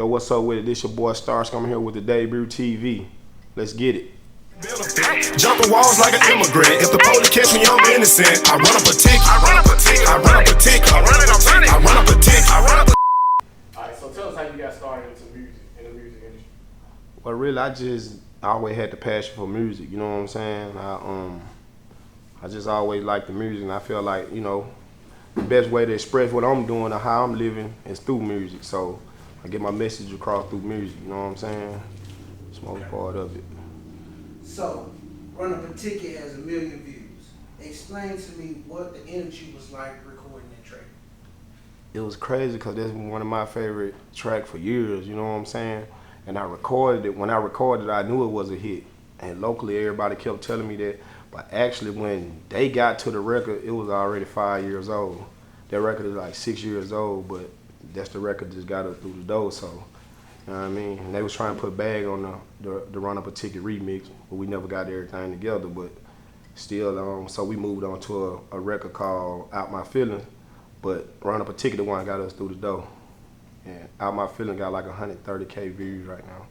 Yo, what's up with it? This your boy Starsky. I'm here with the debut TV. Let's get it. Jumping walls like an immigrant. If the police catch me, I'm innocent. I run up a ticket. I run up a ticket. I run up a ticket. I run up a ticket. I run up a ticket. Alright, so tell us how you got started into music, in the music industry. Well, really, I always had the passion for music. You know what I'm saying? I just always liked the music, and I feel like, you know, the best way to express what I'm doing or how I'm living is through music. So I get my message across through music. You know what I'm saying? It's the most part of it. So, Run Up a Ticket has 1 million views. Explain to me what the energy was like recording that track. It was crazy because that's one of my favorite tracks for years, you know what I'm saying? And I recorded it. When I recorded it, I knew it was a hit. And locally, everybody kept telling me that. But actually, when they got to the record, it was already 5 years old. That record is like 6 years old, but that's the record that just got us through the door, so. You know what I mean? And they was trying to put Bag on the Run Up a Ticket remix, but we never got everything together. But still, so we moved on to a record called Out My Feelings. But Run Up a Ticket, the one that got us through the door. And Out My Feelings got like 130K views right now.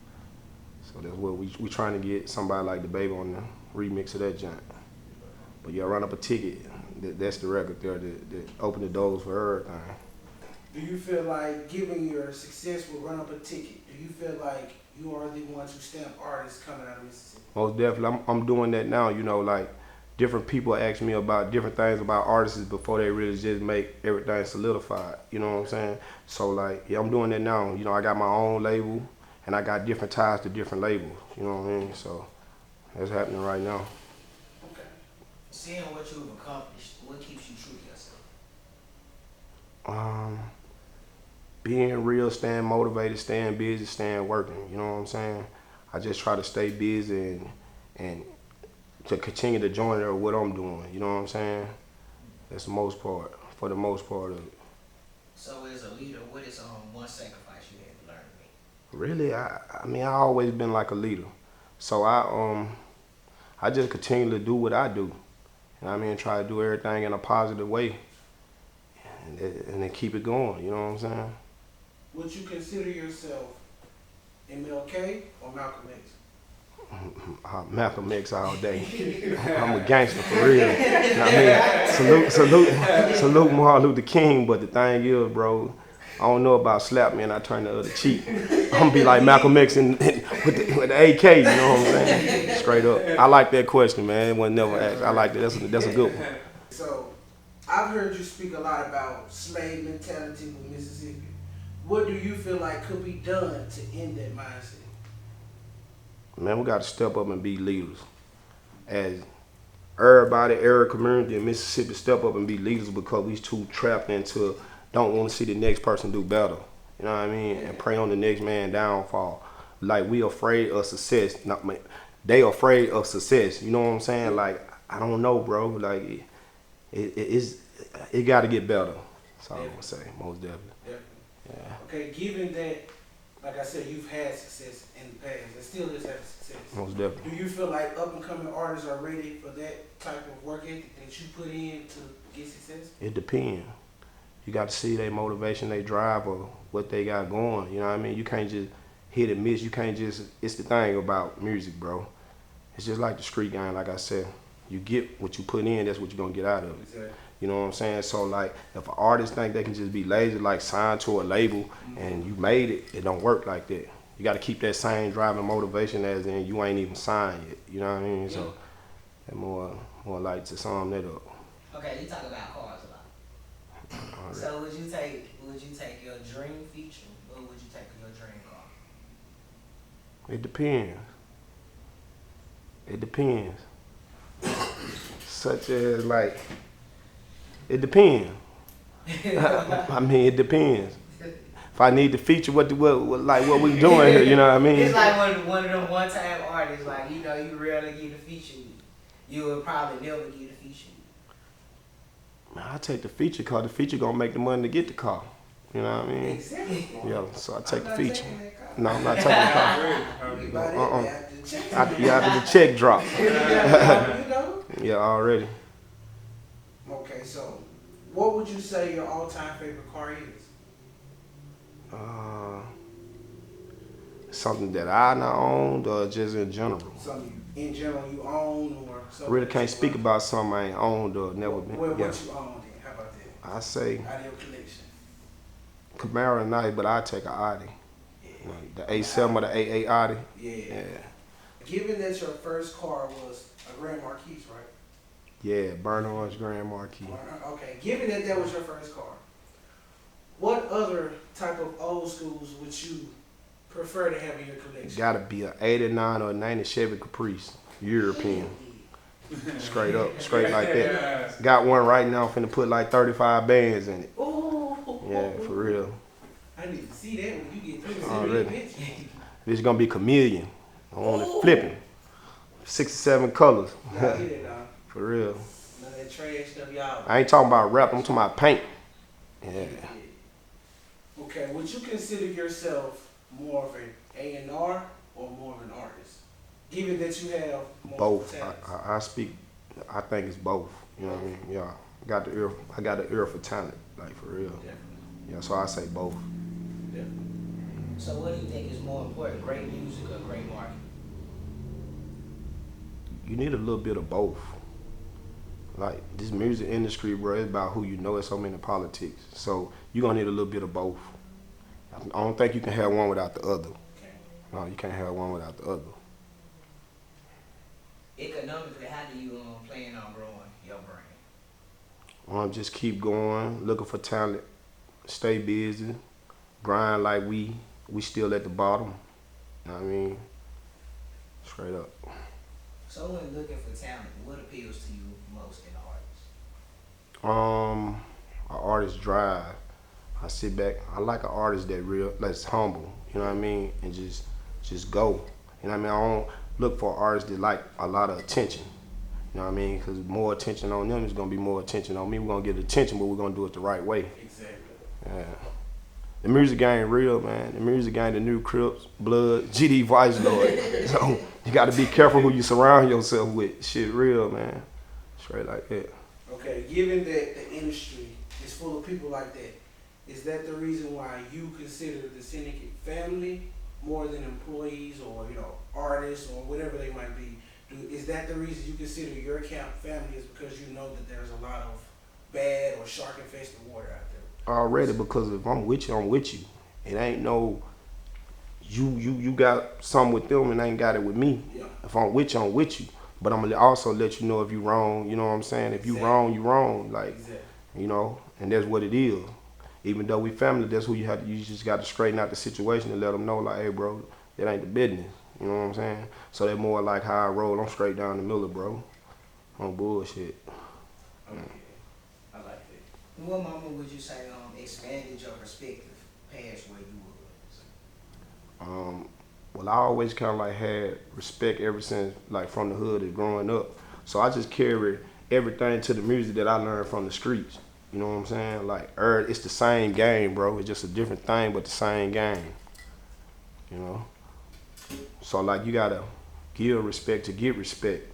So that's what we trying to get somebody like the Baby on the remix of that joint. But yeah, Run Up a Ticket, that's the record there that opened the doors for everything. Do you feel like, given your success with Run Up a Ticket, do you feel like you are the one to stamp artists coming out of Mississippi? Most definitely. I'm doing that now, you know, like different people ask me about different things about artists before they really just make everything solidified, you know what I'm saying? So like, yeah, I'm doing that now. You know, I got my own label and I got different ties to different labels, you know what I mean? So that's happening right now. Okay. Seeing what you've accomplished, what keeps you true to yourself? Being real, staying motivated, staying busy, staying working, you know what I'm saying? I just try to stay busy and to continue the journey of what I'm doing, you know what I'm saying? That's the most part, for the most part of it. So as a leader, what is one sacrifice you had to learn to make? Really, I mean, I always been like a leader. So I just continue to do what I do. And I mean, try to do everything in a positive way and then keep it going, you know what I'm saying? Would you consider yourself MLK or Malcolm X? Malcolm X all day. I'm a gangster for real. You know what I mean? Salute Martin Luther King, but the thing is, bro, I don't know about slap me and I turn the other cheek. I'm gonna be like Malcolm X with the AK, you know what I'm saying? Straight up. I like that question, man. It was never asked. I like that. That's a good one. So, I've heard you speak a lot about slave mentality with Mississippi. What do you feel like could be done to end that mindset? Man, we got to step up and be leaders. As everybody, every community in Mississippi step up and be leaders because we too trapped into don't want to see the next person do better. You know what I mean? And prey on the next man downfall. Like we afraid of success. They afraid of success. You know what I'm saying? Like, I don't know, bro. Like, it got to get better. That's all I'm going to say, most definitely. Yeah. Okay, given that, like I said, you've had success in the past and still is having success. Most definitely. Do you feel like up and coming artists are ready for that type of work ethic that you put in to get success? It depends. You got to see their motivation, their drive, or what they got going. You know what I mean? You can't just hit and miss. You can't just, it's the thing about music, bro. It's just like the street game, like I said. You get what you put in, that's what you're going to get out of it. Exactly. You know what I'm saying? So like, if an artist think they can just be lazy, like sign to a label and you made it, it don't work like that. You got to keep that same driving motivation as in you ain't even signed yet. You know what I mean? Yeah. So that more like to sum that up. Okay, you talk about cars a lot. Right. So would you take your dream feature or would you take your dream car? It depends. It depends. Such as like, it depends. I mean, it depends. If I need to feature what we doing here, you know what I mean? It's like one of them one-time artists, like, you know, you rarely get a feature. You would probably never get a feature. Man, I take the feature because the feature gonna make the money to get the car. You know what I mean? Exactly. Yeah, so I take the feature. No, No, I'm not taking the car. After the check drop. Yeah, already. Okay, so what would you say your all-time favorite car is? Something that I not owned or just in general? Something in general you own or I something? really can't speak about something I ain't owned or never been. What Yeah. you own then? How about that? I say Out of your collection. Camaro nice, but I take a Audi. Yeah. Like the A7 or the A8 Audi. Yeah. Yeah. Given that your first car was a Grand Marquis, right? Yeah, burnt orange Grand Marquis. Okay. Given that that was your first car, what other type of old schools would you prefer to have in your collection? Gotta be a 89 or a 90 Chevy Caprice, European. Straight up, straight like that. Got one right now, finna put like 35 bands in it. Ooh. Yeah, for real. I need to see that when you get through. Already. This is gonna be chameleon. I want it flipping. 67 colors. Y'all hear that, dog? For real. None of that trash stuff, y'all. I ain't talking about rap, I'm talking about paint. Yeah. Okay, would you consider yourself more of an A&R or more of an artist? Given that you have multiple Both. talents. I speak, I think it's both. You know what I mean? Yeah. I got the ear for talent, like for real. Definitely. Yeah, so I say both. Definitely. So what do you think is more important, great music or great marketing? You need a little bit of both. Like this music industry, bro, it's about who you know. It's so many politics. So you're gonna need a little bit of both. I don't think you can have one without the other. Okay. No, you can't have one without the other. Economically, how do you plan on growing your brand? Just keep going, looking for talent, stay busy, grind like we still at the bottom. You know what I mean? Straight up. So when looking for talent, what appeals to you most in an artist? An artist drive. I sit back. I like an artist that's humble. You know what I mean? And just go. You know what I mean? I don't look for artists that like a lot of attention. You know what I mean? Because more attention on them is gonna be more attention on me. We're gonna get attention, but we're gonna do it the right way. Exactly. Yeah. The music ain't real, man. The music ain't the new Crips, Blood, GD Vice Lord. So you gotta be careful who you surround yourself with. Shit real, man. Straight like that. Okay, given that the industry is full of people like that, is that the reason why you consider the Syndicate family more than employees or, artists or whatever they might be? Is that the reason you consider your account family is because you know that there's a lot of bad or shark-infested water out there? Already, because if I'm with you, I'm with you. It ain't no, you got something with them and ain't got it with me. Yeah. If I'm with you, I'm with you. But I'm gonna also let you know if you wrong, you know what I'm saying? If you wrong, you wrong. Like, Exactly. And that's what it is. Even though we family, that's who you just got to straighten out the situation and let them know, like, hey, bro, that ain't the business. You know what I'm saying? So they're more like how I roll. I'm straight down the middle, bro. On bullshit. Okay. I like that. What moment would you say expanded your perspective past where you was? Well, I always kind of like had respect ever since, like, from the hood and growing up. So I just carry everything to the music that I learned from the streets. You know what I'm saying? Like, it's the same game, bro. It's just a different thing, but the same game. You know? So, like, you gotta give respect to get respect.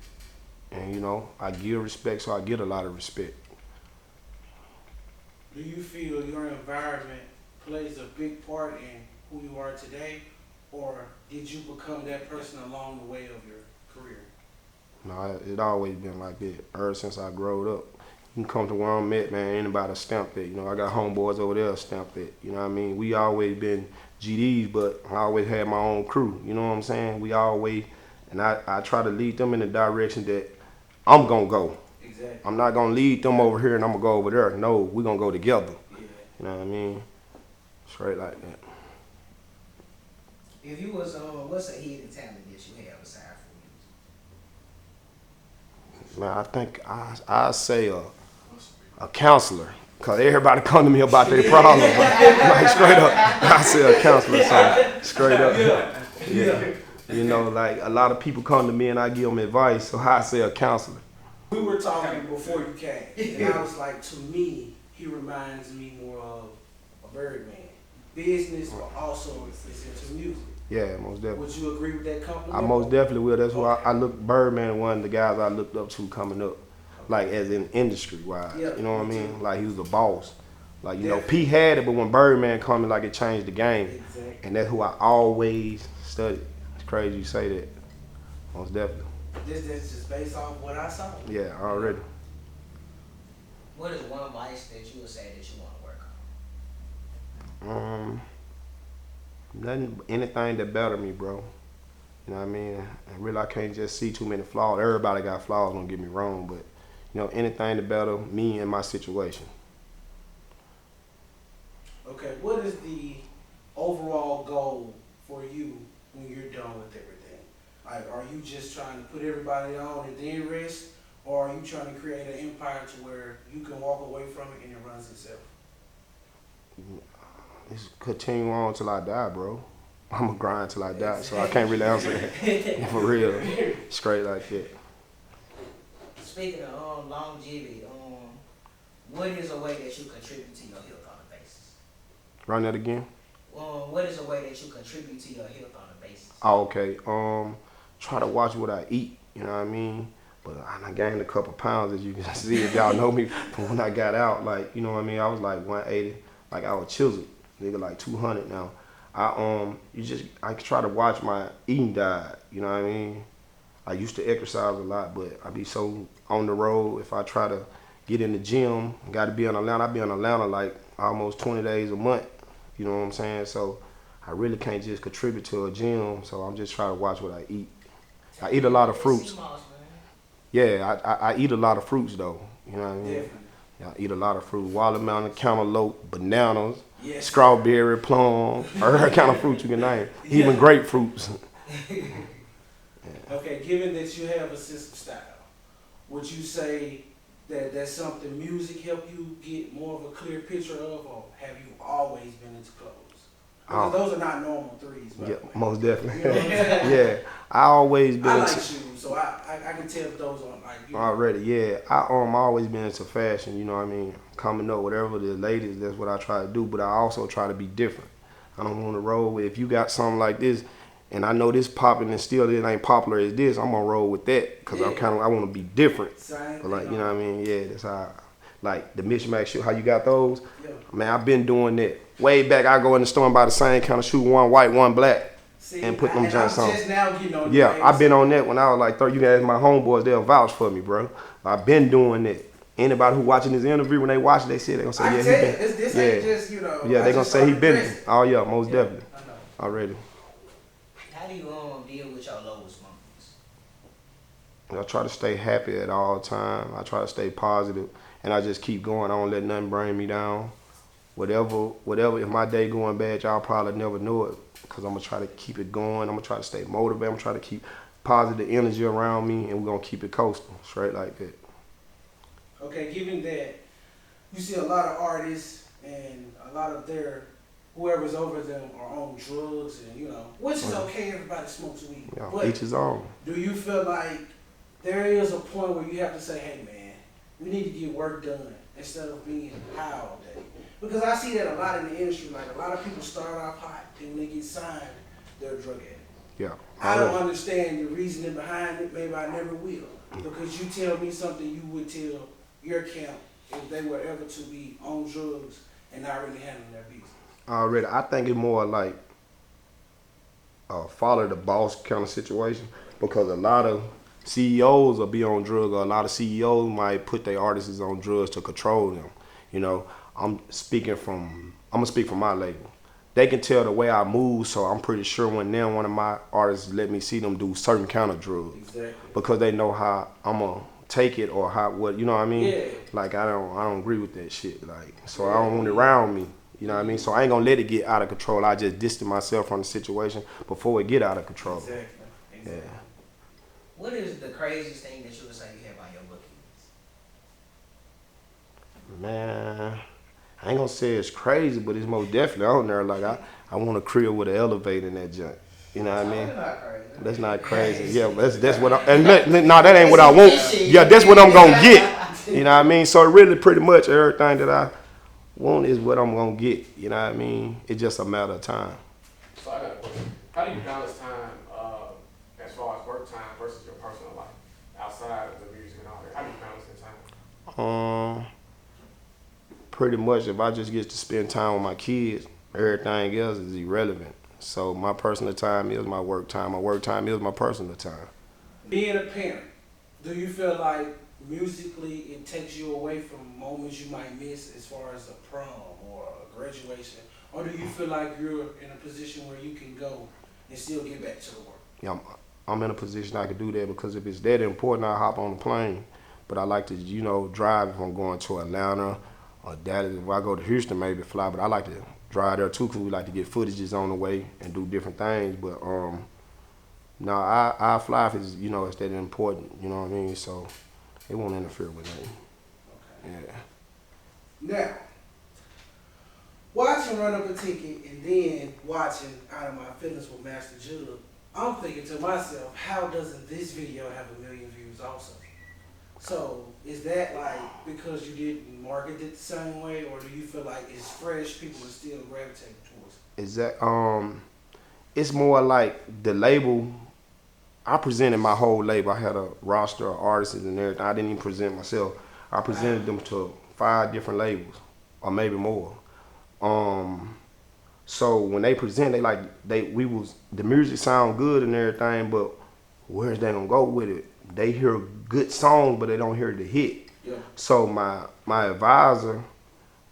And, I give respect, so I get a lot of respect. Do you feel your environment plays a big part in who you are today? Or did you become that person along the way of your career? No, it always been like that ever since I growed up. You can come to where I'm at, man, anybody stamp that. I got homeboys over there stamp that. You know what I mean? We always been GDs, but I always had my own crew. You know what I'm saying? We always, and I try to lead them in the direction that I'm gonna go. Exactly. I'm not gonna lead them over here and I'm gonna go over there. No, we're gonna go together. Yeah. You know what I mean? Straight like that. If you was what's a hidden talent that you have aside from music? Man, I think I say a counselor, cause everybody come to me about their problems. Like straight up, I say a counselor. So straight up, yeah. Like a lot of people come to me and I give them advice. So I say a counselor. We were talking before you came, and I was like, to me, he reminds me more of a Birdman. Business, but also is into music. Yeah, most definitely. Would you agree with that compliment? I most definitely will. That's why I look Birdman, one of the guys I looked up to coming up, like as in industry wise. Yeah, You know what I me mean? too. Like he was a boss. Like, you know, P had it, but when Birdman coming, like, it changed the game. Exactly. And that's who I always studied. It's crazy you say that. Most definitely. This is just based off what I saw. Yeah, already. What is one vice that you would say that you want to work on? Nothing, anything that better me, bro. You know what I mean? And really, I can't just see too many flaws. Everybody got flaws, don't get me wrong, but, you know, anything to better me and my situation. Okay, what is the overall goal for you when you're done with everything? Like, are you just trying to put everybody on and then rest, or are you trying to create an empire to where you can walk away from it and it runs itself? It's continue on till I die, bro. I'm going to grind till I die, so I can't really answer that. For real. Straight like that. Speaking of longevity, what is a way that you contribute to your health on a basis? Run that again? What is a way that you contribute to your health on a basis? Oh, okay. Try to watch what I eat, you know what I mean? But I gained a couple pounds, as you can see, if y'all know me from when I got out. Like, you know what I mean? I was like 180, like I was chiseled. Nigga like 200 now. I try to watch my eating diet, you know what I mean? I used to exercise a lot, but I be so on the road. If I try to get in the gym, gotta be in Atlanta. I be in Atlanta like almost 20 days a month, you know what I'm saying? So I really can't just contribute to a gym, so I'm just trying to watch what I eat. I eat a lot of fruits. Yeah, I eat a lot of fruits though, you know what I mean? Definitely. I eat a lot of fruit, watermelon, cantaloupe, bananas, Yes. strawberry, plum, every kind of fruit you can name, even grapefruits. Okay, given that you have a sense of style, would you say that that's something music helped you get more of a clear picture of, or have you always been into clothes? Because those are not normal threes, by Yeah, the way. most definitely. You know what I'm saying? Yeah, I always been I like into, shoes, so I can tell if those are like you. already. Yeah, I always been into fashion. You know what I mean? Coming up, whatever the ladies, that's what I try to do. But I also try to be different. I don't want to roll with, if you got something like this, and I know this popping and still it ain't popular as this, I'm gonna roll with that because I want to be different. Same But like, thing you know what I mean? Yeah, that's how. Like the mismatch shoe, how you got those? Yeah. Man, I've been doing that. Way back, I go in the store and buy the same kind of shoe, one white, one black, See, and put them I'm joints on. just now getting on Yeah, the I've been on that when I was like 30. You can ask my homeboys, they'll vouch for me, bro. I've been doing that. Anybody who watching this interview, when they watch it, they say, they're going to say, I yeah, tell he you, been. this yeah. ain't just, you know. Yeah, I they going to just say he started been. dressing. Oh, yeah, most Yeah, definitely. I know. Already. How do you deal with your lowest moments? I try to stay happy at all times. I try to stay positive, and I just keep going. I don't let nothing bring me down. Whatever, if my day going bad, y'all probably never know it because I'm going to try to keep it going. I'm going to try to stay motivated. I'm going to try to keep positive energy around me, and we're going to keep it coasting, straight like that. Okay, given that you see a lot of artists and a lot of whoever's over them are on drugs and, you know, which is okay, everybody smokes weed. Yeah, But each his own. do you feel like there is a point where you have to say, hey man, we need to get work done instead of being high all day? Because I see that a lot in the industry. Like a lot of people start off hot and when they get signed, they're a drug addict. Yeah. I don't understand the reasoning behind it. Maybe I never will. Because you tell me something you would tell your camp if they were ever to be on drugs and not really handling their business. Already, I think it's more like a follow the boss kind of situation because a lot of CEOs will be on drugs, or a lot of CEOs might put their artists on drugs to control them. You know, I'm gonna speak from my label. They can tell the way I move, so I'm pretty sure when one of my artists let me see them do certain kind of drugs, Exactly. because they know how I'm gonna take it or what, you know what I mean? Yeah. Like I don't agree with that shit. Like, so I don't want it around me. You know what I mean? So I ain't gonna let it get out of control. I just distance myself from the situation before it get out of control. Exactly. Yeah. What is the craziest thing that you would say you have on your bucket list? Man, I ain't gonna say it's crazy, but it's most definitely on there. Like I want a crib with an elevator in that joint. You know what I mean? That's not crazy. Yeah, that's what that ain't what I want. Yeah, that's what I'm gonna get. You know what I mean? So really pretty much everything that I want is what I'm gonna get. You know what I mean? It's just a matter of time. So I got a question. How do you balance time as far as work time versus your personal life outside of the music and all that? How do you balance your time? pretty much if I just get to spend time with my kids, everything else is irrelevant. So my personal time is my work time. My work time is my personal time. Being a parent, do you feel like musically it takes you away from moments you might miss as far as a prom or a graduation? Or do you feel like you're in a position where you can go and still get back to the work? Yeah, I'm in a position I could do that because if it's that important, I'll hop on the plane. But I like to, drive if I'm going to Atlanta or Dallas. If I go to Houston, maybe fly. But I like to drive there too because we like to get footages on the way and do different things. But no, I fly if it's, it's that important. You know what I mean? So it won't interfere with anything. Okay. Yeah. Now, watching Run Up a Ticket and then watching Out of My Feelings with Master Jug, I'm thinking to myself, how doesn't this video have 1 million views also? So is that like because you didn't market it the same way, or do you feel like it's fresh, people are still gravitating towards it? Is that it's more like the label. I presented my whole label. I had a roster of artists and everything. I didn't even present myself. I presented them to 5 different labels, or maybe more. So when they present, the music sound good and everything, but where's they gonna go with it? They hear good songs, but they don't hear the hit. Yeah. So my advisor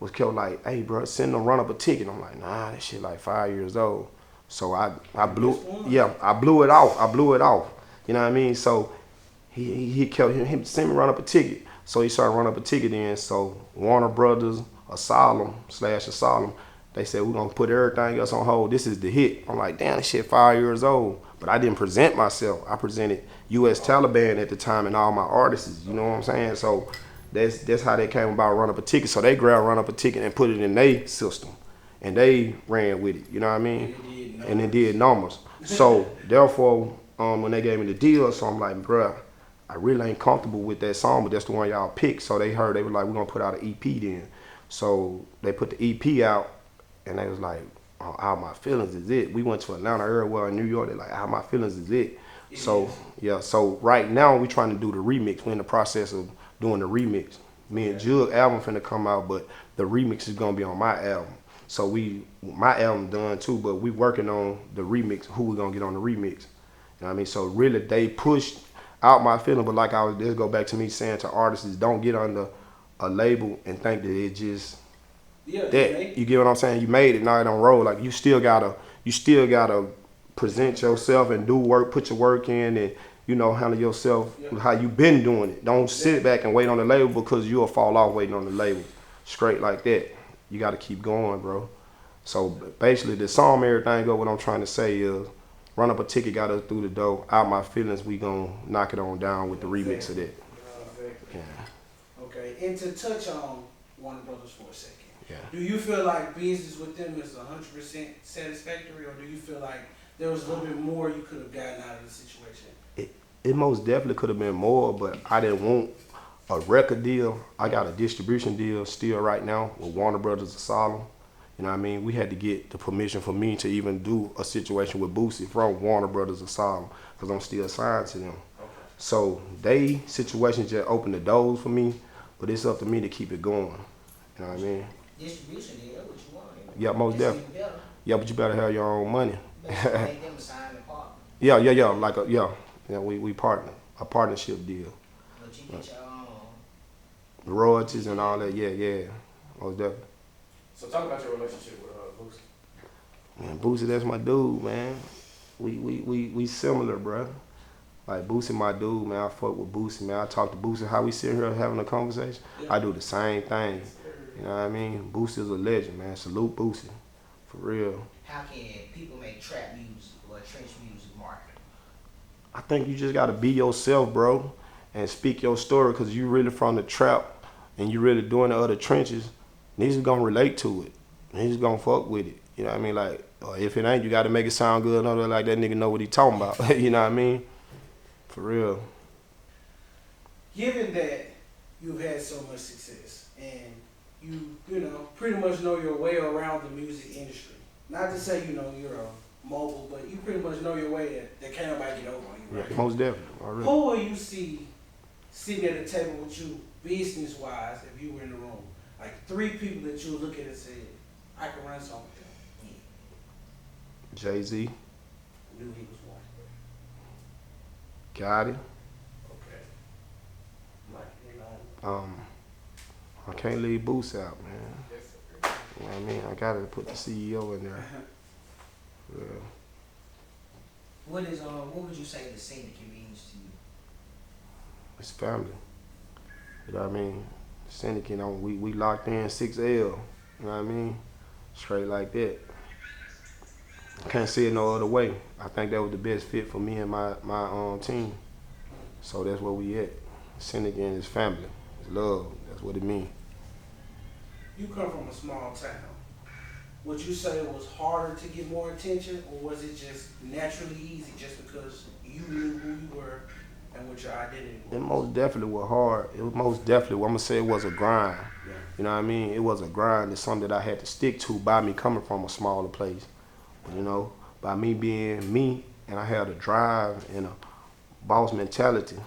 was kept like, hey bro, send them Run Up a Ticket. I'm like, nah, that shit like 5 years old. So I blew it off. You know what I mean? So he kept him send me Run Up a Ticket. So he started Run Up a Ticket in. So Warner Brothers, Asylum, they said we're gonna put everything else on hold. This is the hit. I'm like, damn, this shit 5 years old. But I didn't present myself. I presented U.S. Taliban at the time and all my artists. You know what I'm saying? So that's how they came about Run Up a Ticket. So they grabbed Run Up a Ticket and put it in their system, and they ran with it. You know what I mean? And it did numbers. So therefore, when they gave me the deal, so I'm like, bruh, I really ain't comfortable with that song, but that's the one y'all picked. So they were like, we're gonna put out an EP then. So they put the EP out, and they was like, oh, Out My Feelings is it. We went to Atlanta everywhere in New York. They're like, Out My Feelings is it. So yeah, so right now we trying to do the remix. We're in the process of doing the remix. Me and Jug album finna come out, but the remix is gonna be on my album. So my album done too, but we working on the remix. Who we gonna get on the remix? You know what I mean? So really, they pushed Out My Feeling, but let's go back to me saying to artists, don't get under a label and think that it just you get what I'm saying? You made it, now it don't roll. Like you still gotta present yourself and do work, put your work in, and handle yourself how you been doing it. Don't sit back and wait on the label because you'll fall off waiting on the label. Straight like that. You gotta keep going, bro. So basically the song, everything go, what I'm trying to say is Run Up a Ticket got us through the door. Out My Feelings, we gonna knock it on down with the remix of that. Yeah. Okay, and to touch on Warner Brothers for a second. Yeah. Do you feel like business with them is 100% satisfactory, or do you feel like there was a little bit more you could have gotten out of the situation? It most definitely could have been more, but I didn't want a record deal. I got a distribution deal still right now with Warner Brothers Asylum. You know what I mean? We had to get the permission for me to even do a situation with Boosie from Warner Brothers Asylum because I'm still signed to them. Okay. So they situation just opened the doors for me, but it's up to me to keep it going. You know what I mean? Distribution deal, what you want. Yeah, most definitely. Yeah, but you better have your own money. Make them sign a partner. Yeah. We partner, a partnership deal. But you get your own royalties and all that. Yeah, most definitely. So talk about your relationship with Boosie. Man, Boosie, that's my dude, man. We similar, bro. Like Boosie, my dude, man. I fuck with Boosie, man. I talk to Boosie. How we sitting here having a conversation, I do the same thing. You know what I mean? Boosie is a legend, man. Salute Boosie, for real. How can people make trap music or trench music market? I think you just gotta be yourself, bro, and speak your story, cause you really from the trap and you really doing the other trenches. Niggas gonna relate to it. Niggas gonna fuck with it. You know what I mean? Like, if it ain't, you gotta make it sound good and like that nigga know what he talking about. You know what I mean? For real. Given that you've had so much success and you know, pretty much know your way around the music industry. Not to say, you're a mogul, but you pretty much know your way that can't nobody get over on you, right? Yeah, most definitely. Already. Who will you see sitting at a table with you business-wise if you were in the room? Like 3 people that you look at and say, I can run something with them. Jay-Z, Knew he was one. got it. Okay. Like, you know. I can't leave Boosie out, man. Yes, sir. You know what I mean? I gotta put the CEO in there. Yeah. What would you say the syndicate means to you? It's family. You know what I mean? Syndicate, we locked in 6L. You know what I mean? Straight like that. Can't see it no other way. I think that was the best fit for me and my team. So that's where we at. Syndicate is family. It's love. That's what it means. You come from a small town. Would you say it was harder to get more attention, or was it just naturally easy just because you knew who you were and what your identity was? It most definitely was hard. It was most definitely, I'm gonna say it was a grind. Yeah. You know what I mean? It was a grind. It's something that I had to stick to by me coming from a smaller place. You know, by me being me, and I had a drive and a boss mentality,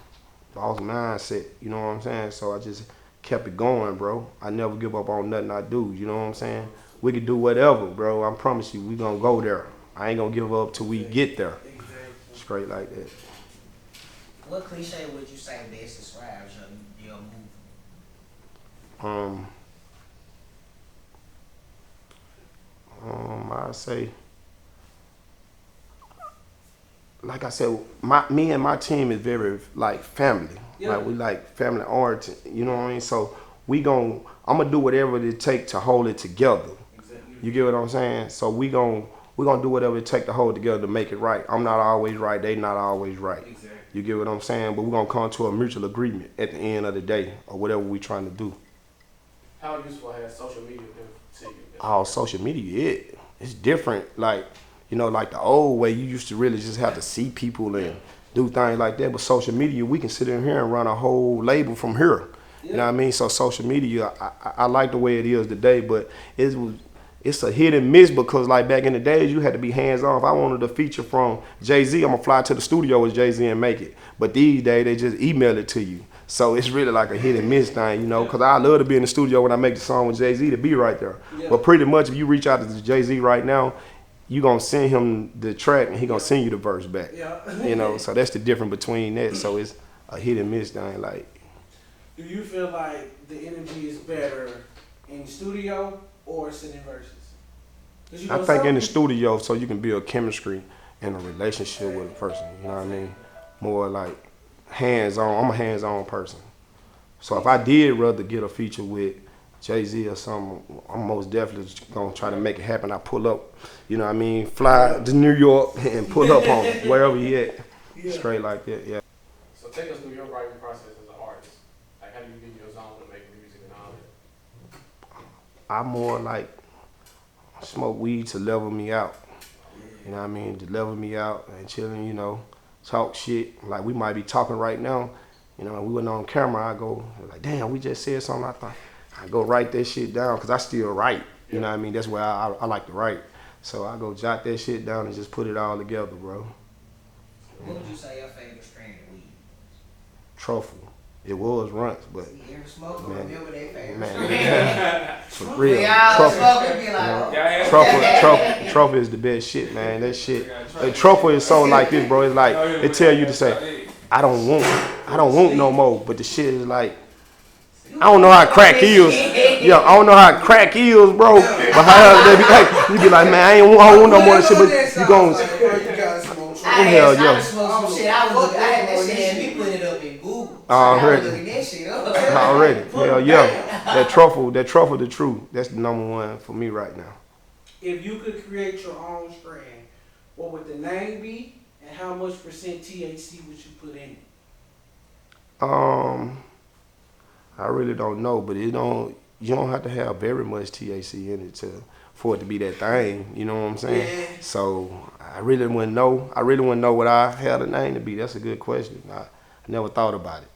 boss mindset, you know what I'm saying? So I just kept it going, bro. I never give up on nothing I do, you know what I'm saying? We can do whatever, bro. I promise you, we gonna go there. I ain't gonna give up till we get there. Exactly. Straight like that. What cliche would you say best describes your movement? I say, like I said, me and my team is very like family. Yeah. Like we like family oriented. You know what I mean? So I'm gonna do whatever it take to hold it together. Exactly. You get what I'm saying? So we gonna do whatever it take to hold it together to make it right. I'm not always right. They not always right. Exactly. You get what I'm saying? But we're gonna come to a mutual agreement at the end of the day or whatever we trying to do. How useful has social media been to you? Oh, social media, it's different. Like, you know, like the old way, you used to really just have to see people and do things like that. But social media, we can sit in here and run a whole label from here. You know what I mean? So social media, I like the way it is today, but it's a hit and miss because like back in the days, you had to be hands on. If I wanted a feature from Jay-Z, I'm gonna fly to the studio with Jay-Z and make it. But these days, they just email it to you. So it's really like a hit and miss thing, you know, because I love to be in the studio when I make the song with Jay-Z to be right there. Yeah. But pretty much if you reach out to Jay-Z right now, you going to send him the track and he going to send you the verse back. Yeah. You know, so that's the difference between that. So it's a hit and miss thing. Like, Do you feel like the energy is better in studio or sending verses? 'Cause you know, I think some in the people- studio so you can build chemistry and a relationship with a person. You know what I mean? More like hands-on. I'm a hands-on person. So if I did rather get a feature with Jay-Z or something, I'm most definitely gonna try to make it happen. I pull up, you know what I mean, fly to New York and pull up on him, wherever he at. Yeah. Straight like that, yeah. So take us through your writing process as an artist. Like how do you get your zone to make music and all that? I more like smoke weed to level me out. You know what I mean? To level me out and chilling, you know, talk shit. Like we might be talking right now, you know, we wasn't on camera, I go like, damn, we just said something. I go write that shit down because I still write. You know what I mean? That's where I like to write. So I go jot that shit down and just put it all together, bro. What would you say your favorite strain of weed? Truffle. It was runts, but See, every smoker Man. remember their favorite man, strain. for real. We all Truffle. smoking be like, oh. Truffle is the best shit, man. That shit. Like, truffle is so like this, bro. It's like it tell you to say, I don't want no more. But the shit is like, I don't know how crack is. Yeah, I don't know how crack is, bro. But how they be like, you be like, man, I don't want no more of that shit. But you gon' I hell had yeah. to smoke some shit. I had that shit and we put it up in Google. Already. I was looking that shit up. already. Hell yeah. That truffle, the truth. That's the number one for me right now. If you could create your own strain, what would the name be, and how much % THC would you put in it? I really don't know, but you don't have to have very much THC in it for it to be that thing. You know what I'm saying? Yeah. So I really wouldn't know. I really wouldn't know what I had a name to be. That's a good question. I never thought about it.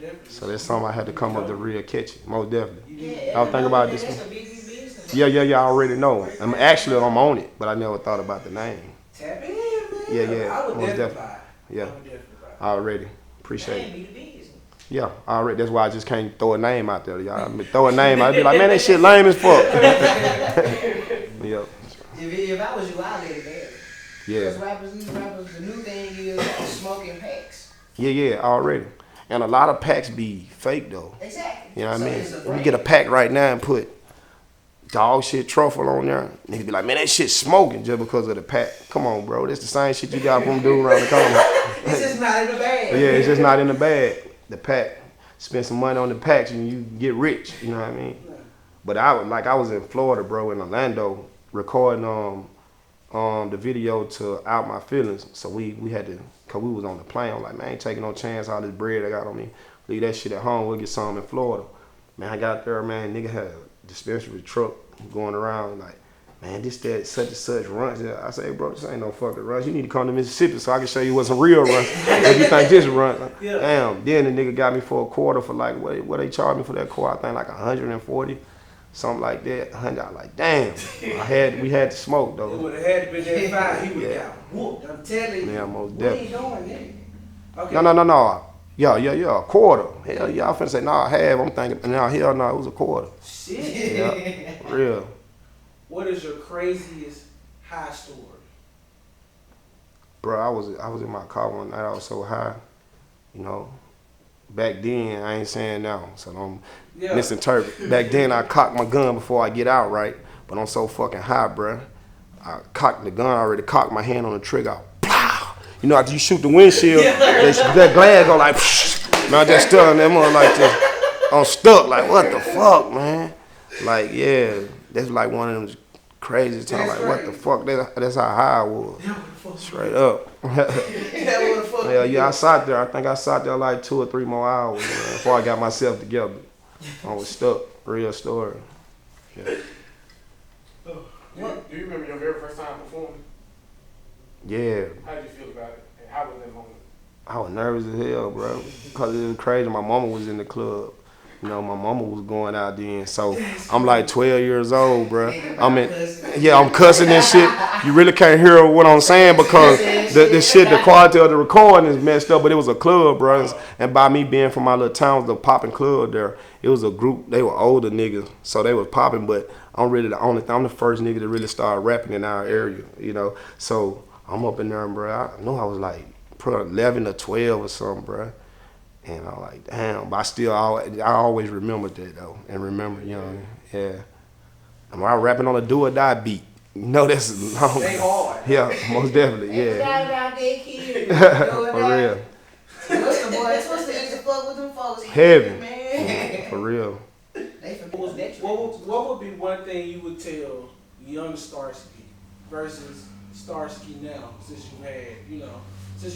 Definitely. So that's something I had to come up to real catch it. Most definitely. Yeah, I'll think about this that's one. a busy business. Yeah. I already know. I'm on it, but I never thought about the name. Tap in, man. Yeah, I would most definitely definitely. buy it. Yeah. I would definitely buy it. Already. Appreciate Name it. be the business. Yeah, already. That's why I just can't throw a name out there, y'all. I mean, throw a name out, I'd be like, man, that shit lame as fuck. Yep. If I was you, I'd let it vary. Yeah. Because these rappers, the new thing is smoking packs. Yeah, already. And a lot of packs be fake though. Exactly. You know what I mean? It's a If you brand. get a pack right now and put dog shit truffle on there, niggas be like, man, that shit smoking just because of the pack. Come on, bro. That's the same shit you got from dude around the corner. It's just not in the bag. Yeah, it's just not in the bag. The pack. Spend some money on the packs and you get rich. You know what I mean? But I was in Florida, bro, in Orlando, recording the video to Out My Feelings. So we had to, cause we was on the plane. I'm like, man, I ain't taking no chance. All this bread I got on me, leave that shit at home. We'll get some in Florida. Man, I got there, man. Nigga had a dispensary truck going around like, man, this that such and such runs. I say, bro, this ain't no fucking runs. You need to come to Mississippi so I can show you what some real runs. If you think this run, Yeah. damn. Then the nigga got me for a quarter for like what they charged me for that quarter? I think like 140, something like that. 100. I like, damn. We had to smoke It though. would have had to be that fire. He would have Yeah. got whooped. I'm telling you. Yeah, most What are you definitely. doing, nigga? Okay. No. Yeah, a quarter. Hell yeah, I finna say, nah, half. I'm thinking, nah, hell no, it was a quarter. Shit. Yeah, real. What is your craziest high story? Bro, I was in my car one night. I was so high, you know. Back then, I ain't saying now, so don't Yeah. misinterpret. Back then, I cocked my gun before I get out, right? But I'm so fucking high, bro. I cocked the gun already, cocked my hand on the trigger. Pow! You know, after you shoot the windshield, that glass go like, man, I just stood on that mother like this. I'm stuck, like, what the fuck, man? Like, yeah, that's like one of them craziest times. Like, what the fuck? That's how high I was. Straight up. Yeah, I sat there. I think I sat there like 2 or 3 more hours, man, before I got myself together. I was stuck. Real story. Yeah. Do you remember your very first time performing? Yeah. How did you feel about it? And how was that moment? I was nervous as hell, bro. Because it was crazy. My mama was in the club. You know, my mama was going out then. So I'm like 12 years old, bro. I'm cussing and shit. You really can't hear what I'm saying because the quality of the recording is messed up. But it was a club, bro. And by me being from my little town, it was a popping club there. It was a group. They were older niggas, so they was popping. But I'm really I'm the first nigga to really start rapping in our area, you know. So I'm up in there, bro. I know I was like probably 11 or 12 or something, bro. And I'm like, damn, but I always remembered that though, and remember, you know, yeah. And when I rapping on a do or die beat, you know that's long. They hard. Yeah, most definitely, Ain't yeah. forgot about that kid. For real, Twister used to fuck with them folks. Heavy. Man. for real. They forgot that What would be one thing you would tell young Starsky versus Starsky now, since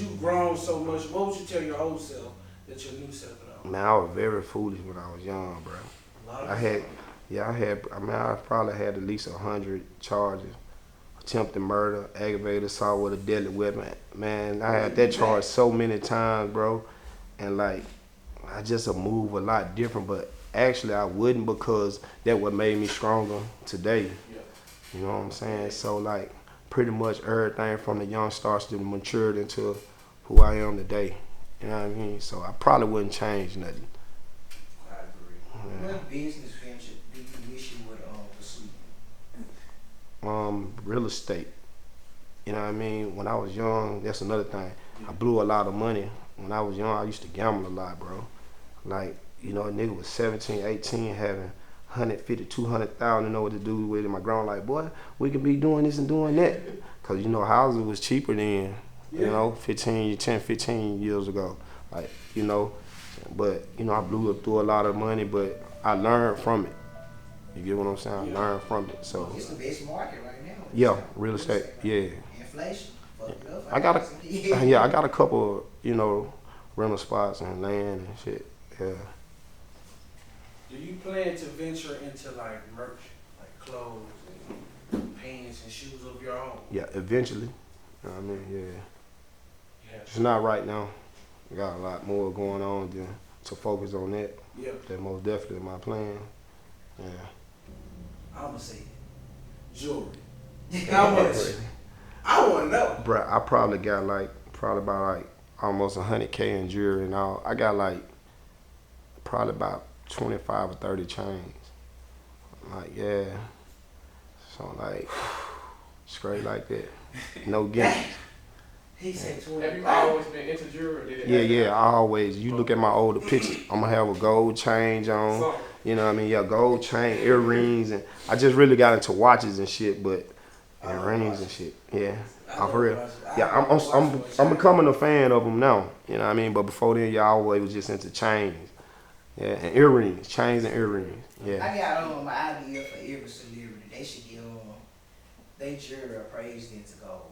you've grown so much? What would you tell your old self that your new self would know? Man, I was very foolish when I was young, bro. I probably had at least 100 charges. Attempted murder, aggravated assault with a deadly weapon. Man, I had that charge so many times, bro. And like, I just move a lot different, but actually I wouldn't because that what made me stronger today. You know what I'm saying? So like, pretty much everything from the young Starsky matured into who I am today. You know what I mean? So I probably wouldn't change nothing. I agree. What business venture do you wish you would pursue? Real estate. You know what I mean? When I was young, that's another thing. I blew a lot of money. When I was young, I used to gamble a lot, bro. Like, you know, a nigga was 17, 18, having 150, 200,000 to know what to do with it. My grandma like, boy, we could be doing this and doing that. Because, you know, houses was cheaper then, you know, 15 years ago. Like, you know, but, you know, I blew up through a lot of money, but I learned from it. You get what I'm saying? I learned from it. So, It's the best market right now. yeah, real estate, yeah. Inflation. Fuck it up. I got a couple, you know, rental spots and land and shit. Yeah. Do you plan to venture into like merch, like clothes and pants and shoes of your own? Yeah, eventually. You know what I mean? Yeah. Yeah. It's not right now. I got a lot more going on than to focus on that. Yeah. That's most definitely my plan. Yeah. I'm gonna say jewelry. How much? I want to know. Bruh, I probably got about almost 100K in jewelry and all. I got like probably about 25 or 30 chains. Like, yeah. So, like, straight like that. No gimmicks. He said 20. Have you always been into jewelry? Or did it Yeah, I always, you look at my older pictures, I'm gonna have a gold chain on, Something. you know what I mean? Yeah, gold chain, earrings, and I just really got into watches and shit, but, and rings and shit, yeah. For real. Yeah, I'm becoming a fan of them now, you know what I mean? But before then, y'all always was just into chains, yeah, and earrings, chains and earrings, yeah. I got my idea for every celebrity. They should get they jewelry appraised into gold.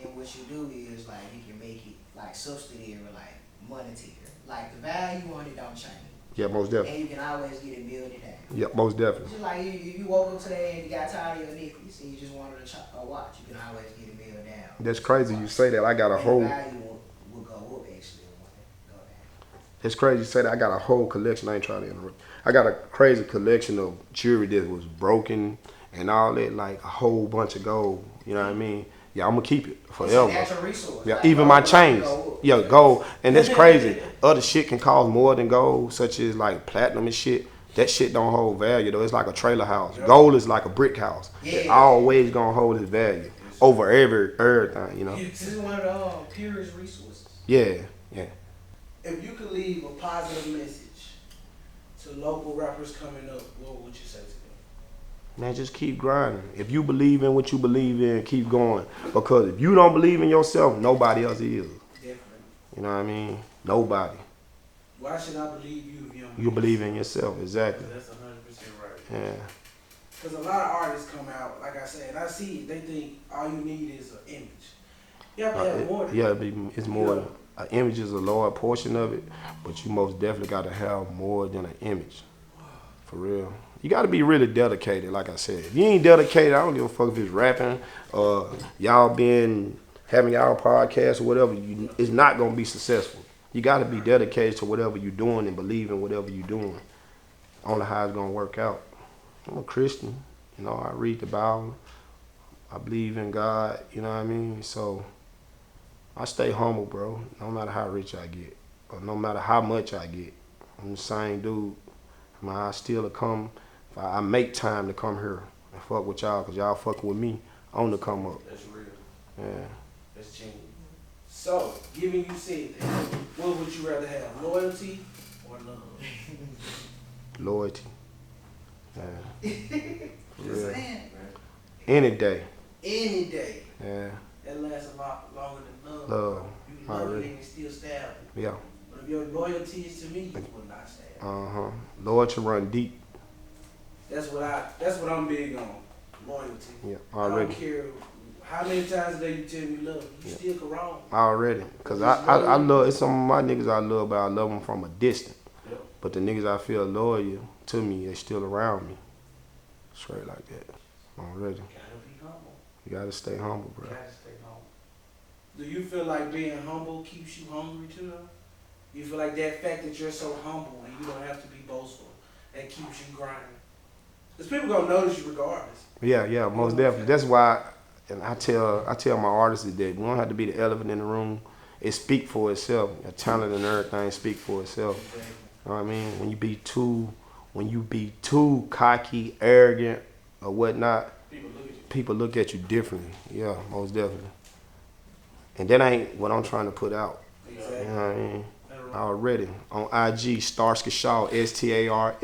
And what you do is like you can make it like subsidiary, like monetary. Like the value on it don't change. Yeah, most definitely. And you can always get it milled down. Yeah, most definitely. Just like you woke up today and you got tired of your necklace and you just wanted a watch, you can always get it milled down. That's crazy you say that. I got a and whole. the value will go up actually when it go down. It's crazy you say that. I got a whole collection. I ain't trying to interrupt. I got a crazy collection of jewelry that was broken and all that, like a whole bunch of gold. You know what I mean? Yeah, I'm gonna keep it forever. It's a natural resource. Yeah, Like, even my gold chains. go up. Yeah, gold. And that's crazy. Other shit can cost more than gold, such as like platinum and shit. That shit don't hold value though. It's like a trailer house. Gold is like a brick house. It Yeah. always gonna hold its value over everything, you know? This is one of the purest resources. Yeah, yeah. If you could leave a positive message to local rappers coming up, what would you say to them? Man, just keep grinding. If you believe in what you believe in, keep going. Because if you don't believe in yourself, nobody else is. Definitely. You know what I mean? Nobody. Why should I believe you if you don't You believe in yourself, exactly. That's 100% right. Yeah. Because a lot of artists come out, like I said, and I see it, they think all you need is an image. You have to have more than that. It's more. An image is a lower portion of it, but you most definitely got to have more than an image. For real. You got to be really dedicated, like I said. If you ain't dedicated, I don't give a fuck if it's rapping, y'all been having y'all podcast or whatever, it's not going to be successful. You got to be dedicated to whatever you're doing and believe in whatever you're doing. Only how it's going to work out. I'm a Christian. You know, I read the Bible. I believe in God, you know what I mean? So I stay humble, bro, no matter how rich I get or no matter how much I get. I'm the same dude. I still come. I make time to come here and fuck with y'all because y'all fucking with me. I want to come up. That's real. Yeah. That's genuine. So, given you said that, what would you rather have, loyalty or love? Loyalty. Yeah. Just Yeah. saying. Any day. Any day. Yeah. That lasts a lot longer than love. Love. You can love Already. it and still stab it. Yeah. But if your loyalty is to me, you will not stab. Loyalty run deep. That's what I'm big on. Loyalty. Yeah. I Already. don't care how many times a day you tell me love, you still can wrong. Already. Because I love, it's some of my niggas I love, but I love them from a distance. Yep. But the niggas I feel loyal to me, they still around me. Straight like that. Already. You gotta be humble. You gotta stay humble, bro. You gotta stay humble. Do you feel like being humble keeps you hungry too though? You feel like that fact that you're so humble and you don't have to be boastful, that keeps you grinding? Because people gonna notice you regardless. Yeah, most definitely. That's why, and I tell my artists that we don't have to be the elephant in the room. It speak for itself. Your talent and everything speak for itself. You know what I mean? When you be too cocky, arrogant, or whatnot, people look at you differently. Yeah, most definitely. And that ain't what I'm trying to put out. Exactly. You know what I mean? Already. On IG, Starsky Shaw, STARSKYSHAW.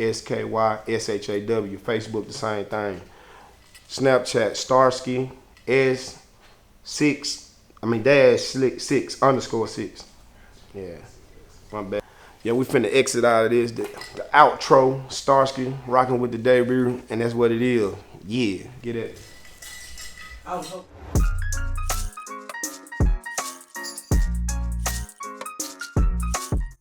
Facebook, the same thing. Snapchat, Starsky -6_6. Yeah, my bad. Yeah, we finna exit out of this. The outro, Starsky, rocking with the debut, and that's what it is. Yeah, get it. I was hoping.